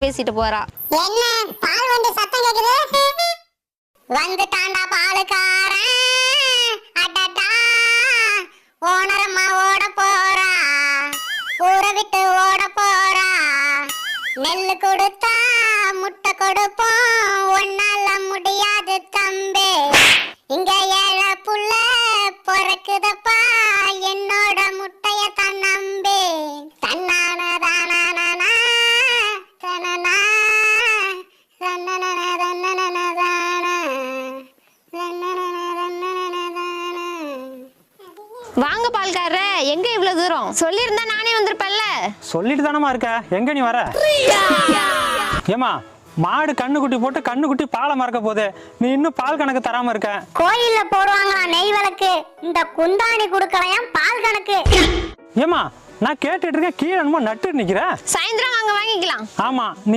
பேசிட்டு போறா. என்ன பால் வண்டி சத்தம் கேக்குது? வந்துட்டான்டா பாலுக்காரன். அடடா ஓனரம்மா ஓட போறா, ஊரை விட்டு ஓட போறா. நெல்லு கொடுத்தா முட்டை கொடுப்போம், ஒன்னால முடியாது தம்பி. இங்க ஏழை புள்ள பொறக்குதப்பா, என்னோட முட்டைய தான் நம்பி. தன்னான தானா தனனா தன்னன தன்னன தானா வாங்க பால்காரரே, எங்க இவ்வளவு தூரம்? சொல்லியிருந்தா நானே வந்திருப்பேன்ல. சொல்லிட்டு தானமா இருக்க, எங்க நீ வர? ஏமா மாடு கண்ணுக்குட்டி போட்டு கண்ணுக்குட்டி பாலை மறக்க போகுது, நீ இன்னும் பால் கணக்கு தராம இருக்க. கோயில்ல போடுவாங்களா நெய் விளக்கு, இந்த குந்தாணி குடுக்கலையாம் பால் கணக்கு. ஏமா நான் கேட்டுட்டு இருக்கேன், கீழே என்னமோ நட்டு நிக்கிற. சாயந்தரம் வாங்க வாங்கிக்கலாம். ஆமா நீ